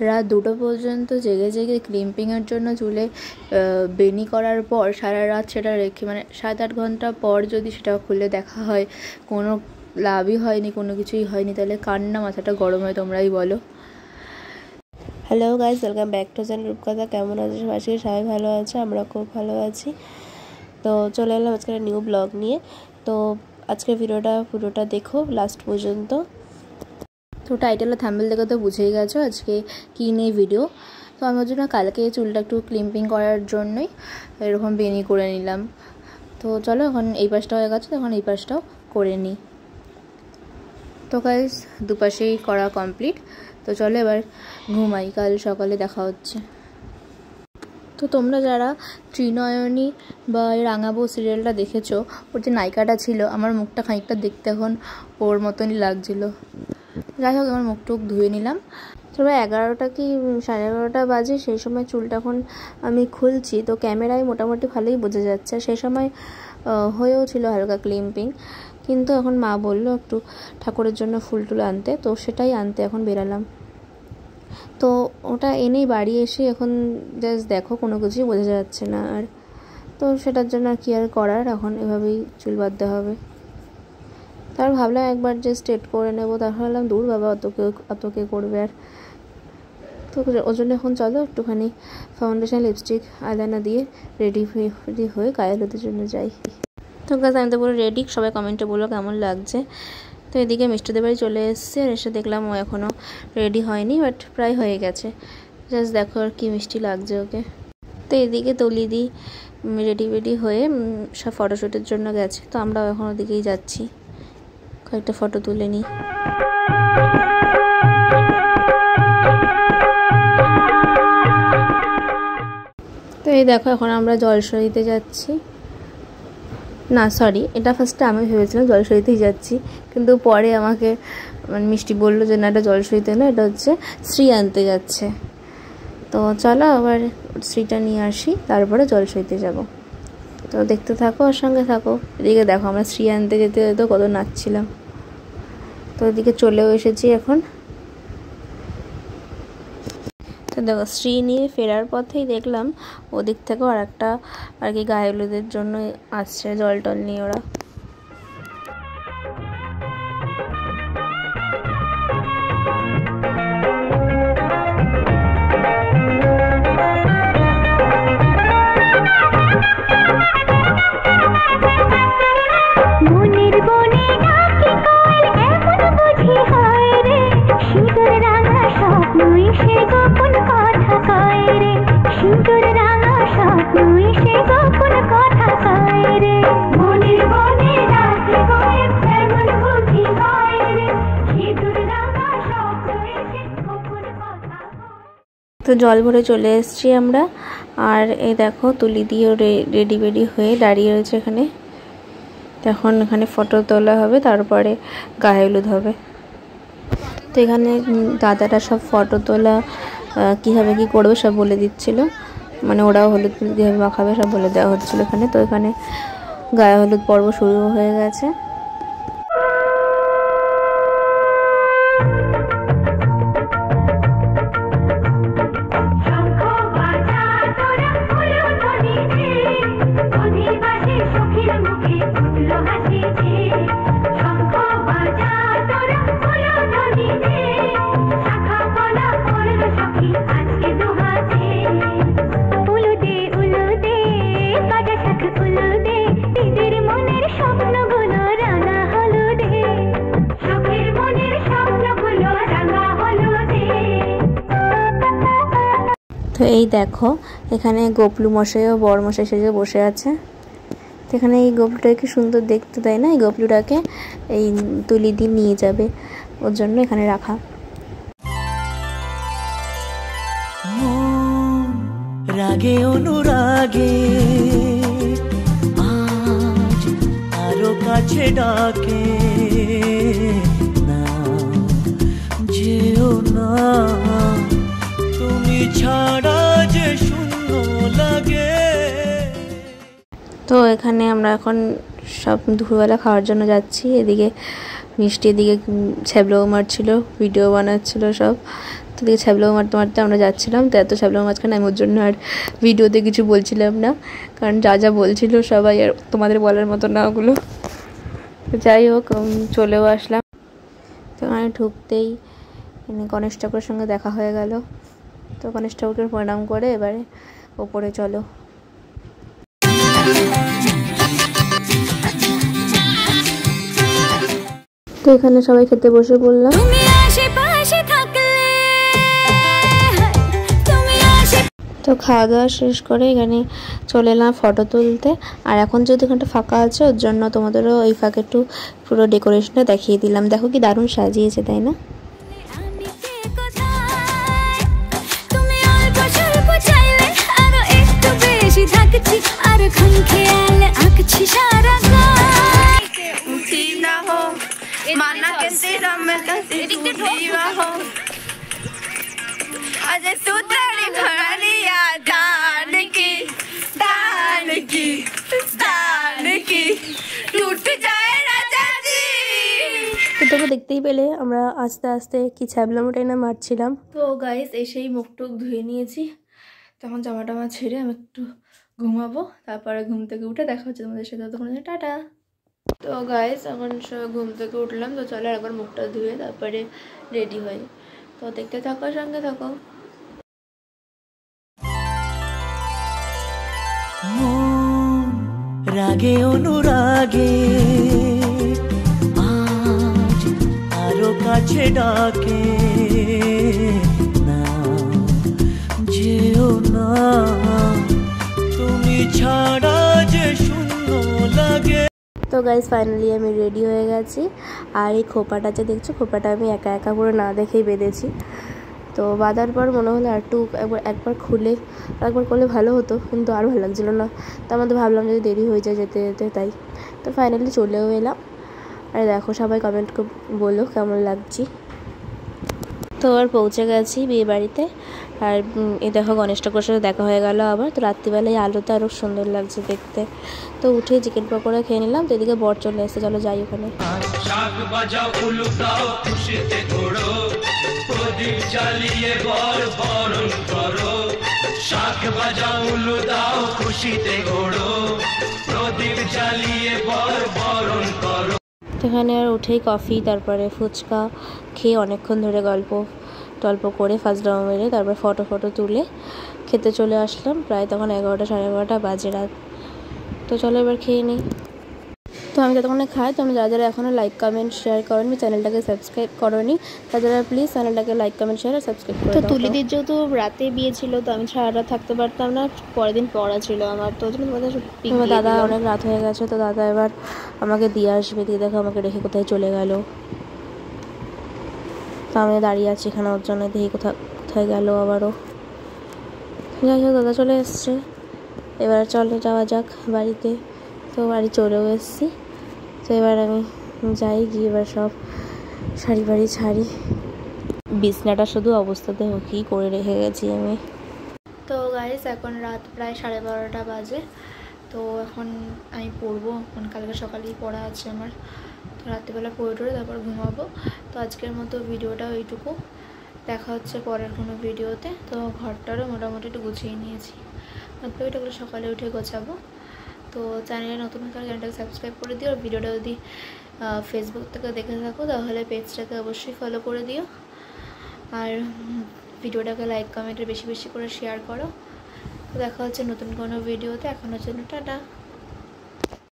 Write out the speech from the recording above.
রাত 2টো পর্যন্ত জেগে জেগে ক্লিম্পিংয়ের জন্য চুলে বেনি করার পর সারা রাত সেটা রেখে মানে 7-8 ঘন্টা পর যদি সেটা খুলে দেখা হয় কোনো লাভই হয়নি, কোনো কিছুই হয়নি, তাহলে কার না মাথাটা গরম হয় তোমরাই বলো। Hello guys, welcome back to channel রূপকথা। কেমন আছে আজকে? সবাই ভালো আছে, আমরা খুব ভালো আছি। তো চলে এলাম আজকে নিউ ব্লগ নিয়ে। তো আজকের ভিডিওটা পুরোটা দেখো লাস্ট পর্যন্ত। তো টাইটেল আর থাম্বনেল দেখে তো বুঝেই গেছো আজকে কী নিয়ে ভিডিও। তো আমি ওর জন্য কালকে চুলটা একটু ক্লিম্পিং করার জন্যই এরকম বেনি করে নিলাম। তো চলো, এখন এই পাশটা হয়ে গেছে, তখন এই পাশটাও করে নিই। তো গাইস দুপাশেই করা কমপ্লিট। তো চলো এবার ঘুমাই, কাল সকালে দেখা হচ্ছে। তো তোমরা যারা ত্রিনয়নী বা রাঙাবো সিরিয়ালটা দেখেছো, ওর যে নায়িকাটা ছিল, আমার মুখটা খানিকটা দেখতে এখন ওর মতনই লাগছিলো। যাই হোক, আমার মুখ টুক ধুয়ে নিলাম। তবে 11টা কি 11:30 বাজে, সেই সময় চুলটা এখন আমি খুলছি। তো ক্যামেরায় মোটামুটি ভালোই বোঝা যাচ্ছে, সেই সময় হয়েও ছিল হালকা ক্লিম্পিং। কিন্তু এখন মা বললো একটু ঠাকুরের জন্য ফুল টুল আনতে, তো সেটাই আনতে এখন বেরালাম। তো ওটা এনেই বাড়ি এসে এখন জাস্ট দেখো কোনো কিছুই বোঝা যাচ্ছে না আর। তো সেটার জন্য আর কি আর করার, এখন এভাবেই চুল বাঁধতে হবে। তার ভাবলাম একবার যে স্ট্রেট করে নেবো, তারপর ভাবলাম দূর বাবা অত কে করবে আর। তো ওর জন্য এখন চলো একটুখানি ফাউন্ডেশন, লিপস্টিক, আইলাইনার দিয়ে রেডি হয়ে গায়ে হলুদের জন্য যাই। তো গাছ আমি তো পুরো রেডি, সবাই কমেন্টে বলো কেমন লাগছে। তো এদিকে মিষ্টিদের বাড়ি চলে এসেছে, আর এসে দেখলাম ও এখনও রেডি হয়নি, বাট প্রায় হয়ে গেছে। জাস্ট দেখো আর কি মিষ্টি লাগছে ওকে। তো এদিকে তুলিদি রেডি হয়ে সব ফটোশ্যুটের জন্য গেছে। তো আমরাও এখন ওদিকেই যাচ্ছি, কয়েকটা ফটো তুলে নিই। তো এই দেখো এখন আমরা জলসইতে যাচ্ছি। না সরি, এটা ফার্স্টে আমি ভেবেছিলাম জলসইতেই যাচ্ছি, কিন্তু পরে আমাকে মিষ্টি বললো যে না, এটা জলসইতে না, এটা হচ্ছে শ্রী আনতে যাচ্ছে। তো চলো আবার শ্রীটা নিয়ে আসি, তারপরে জলসইতে যাব। তো দেখতে থাকো, ওর সঙ্গে থাকো। এদিকে দেখো আমরা শ্রী আনতে যেতে যেতে কত নাচছিলাম। তো ওদিকে চলেও এসেছি এখন। তো দেখো শ্রী নিয়ে ফেরার পথেই দেখলাম ওদিক থেকেও আর একটা আর কি গায়ে হলুদের জন্য আসছে, জল টল নিয়ে ওরা। তো জল ভরে চলে এসেছি আমরা, আর এই দেখো তুলি দিয়েও রেডি হয়ে দাঁড়িয়ে রয়েছে এখানে। এখন এখানে ফটো তোলা হবে, তারপরে গায়ে হলুদ হবে। তো এখানে দাদারা সব ফটো তোলা কীভাবে কী করবে সব বলে দিচ্ছিল, মানে ওরাও হলুদ কীভাবে মাখাবে সব বলে দেওয়া হচ্ছিলো এখানে। তো এখানে গায়ে হলুদ পর্ব শুরু হয়ে গেছে। তো এই দেখো এখানে গোপলু মশাই ও বর মশাই সেজে বসে আছে। তো এখানে এই গোপলুটাকে কি সুন্দর দেখতে, তাই না? এই গোপলুটাকে এই তুলি দিয়ে নিয়ে যাবে, ওর জন্য এখানে রাখা। রাগে অনুরাগে আজ আরো কাছে ডাকে, না যেও না তুমি ছাড়া যে শূন্য লাগে। তো এখানে আমরা এখন সব দুপুরবেলা খাওয়ার জন্য যাচ্ছি। এদিকে মিষ্টি এদিকে ছ্যাবলাও মারছিল, ভিডিও বানাচ্ছিল সব। তো দেখে ছ্যাবলাও মারতে মারতে আমরা যাচ্ছিলাম। তো এত ছ্যাবলাও মাঝখানে আমি ওর জন্য আর ভিডিওতে কিছু বলছিলাম না, কারণ যা যা বলছিল সবাই আর তোমাদের বলার মতো না ওগুলো। তো যাই হোক চলেও আসলাম। তো ওখানে ঢুকতেই গণেশ ঠাকুরের সঙ্গে দেখা হয়ে গেল। তো গণেশ ঠাকুরকে প্রণাম করে এবারে ওপরে চলো। তো এখানে সবাই খেতে বসে পড়লাম। তো খাওয়া দাওয়া শেষ করে এখানে চলে এলাম ফটো তুলতে। আর এখন যেহেতু এখানটা ফাঁকা আছে ওর জন্য তোমাদেরও এই ফাঁকে একটু পুরো ডেকোরেশনটা দেখিয়ে দিলাম। দেখো কি দারুণ সাজিয়েছে, তাই না? তোকে দেখতেই পেলে আমরা আস্তে আস্তে কি ছ্যাবলামোটাই না মারছিলাম। তো গাইস এসেই মুখ টুক ধুয়ে নিয়েছি। তখন জামা টামা ছেড়ে আমি একটু ঘুমাবো, তারপরে ঘুম থেকে উঠে দেখা হচ্ছে তোমাদের সাথে। তখন টাটা। তো গাইস এখন ঘুম থেকে উঠলাম। তো চলো একবার মুখটা ধুয়ে তারপরে রেডি হই। তো দেখতে থাকো, সঙ্গে থাকো। রাগে অনুরাগে আজ আরো কাছে ডাকে না, যেও না তুমি ছাড়া যে শূন্য লাগে। তো গাইজ ফাইনালি আমি রেডি হয়ে গেছি। আর এই খোপাটা যে দেখছো, খোপাটা আমি একা একা পুরো না দেখেই বেঁধেছি। তো বাঁধার পর মনে হলো একবার খুলে একবার করলে ভালো হতো, কিন্তু আর ভালো লাগছিলো না। তার মধ্যে ভাবলাম যদি দেরি হয়ে যায় যেতে যেতে, তাই তো ফাইনালি চলেও এলাম। আর দেখো সবাই কমেন্ট বলো কেমন লাগছি। তো আর পৌঁছে গেছি বিয়ে বাড়িতে। আর এই দেখো গণেশ ঠাকুরের সাথে দেখা হয়ে গেল আবার। তো রাত্রিবেলায় আলোতে আরও সুন্দর লাগছে দেখতে। তো উঠে চিকেন পকোড়া খেয়ে নিলাম। তো এদিকে বর চলে এসেছে, চলো যাই ওখানে। এখানে আর উঠেই কফি তারপরে ফুচকা খেয়ে অনেকক্ষণ ধরে গল্প করে ফার্স্ট ড্রামা মেরে তারপর ফটো তুলে খেতে চলে আসলাম। প্রায় তখন 11টা সাড়ে 11টা বাজে রাত। তো চলো এবার খেয়ে নিই। তো আমি ততক্ষণে খাই। তো আমি যারা এখনও লাইক কমেন্ট শেয়ার করেনি, চ্যানেলটাকে সাবস্ক্রাইব করোনি, তারা প্লিজ চ্যানেলটাকে লাইক কমেন্ট শেয়ার আর সাবস্ক্রাইব করে দাও। তো তুলিদির যেহেতু রাতে বিয়ে ছিল, তো আমি সারা রাত থাকতে পারতাম না, পরের দিন পড়া ছিল আমার। তো তোমাদের দাদা অনেক রাত হয়ে গেছে। তো দাদা এবার আমাকে দিয়ে আসবে। দিয়ে দেখো আমাকে রেখে কোথায় চলে গেল। তো আমি দাঁড়িয়ে আছি এখানে ওর জন্য, দেখি কোথায় গেল আবারও। যাই হোক দাদা চলে এসছে, এবার চলে যাওয়া যাক বাড়িতে। তো বাড়ি চলেও এসেছি। তো এবার আমি যাই, গিয়ে এবার সব শাড়ি বাড়ি ছাড়ি। বিছনাটা শুধু অবস্থাতে কী করে রেখে গেছি আমি। তো গাইস এখন রাত প্রায় 12:30 বাজে। তো এখন আমি পড়বো, কালকে সকালেই পড়া আছে আমার। তো রাত্রিবেলা পড়ে তারপর ঘুমাবো। তো আজকের মতো ভিডিওটা এইটুকু, দেখা হচ্ছে পরের কোনো ভিডিওতে। তো ঘরটারও মোটামুটি একটু গুছিয়ে নিয়েছি, বাকিটাগুলো সকালে উঠে গোছাবো। তো চ্যানেলে নতুন হলে চ্যানেলটাকে সাবস্ক্রাইব করে দিও। আর ভিডিওটা যদি ফেসবুক থেকে দেখে থাকো তাহলে পেজটাকে অবশ্যই ফলো করে দিও। আর ভিডিওটাকে লাইক কমেন্টে বেশি বেশি করে শেয়ার করো। তো দেখা হচ্ছে নতুন কোনো ভিডিওতে। এখনের জন্য টাটা।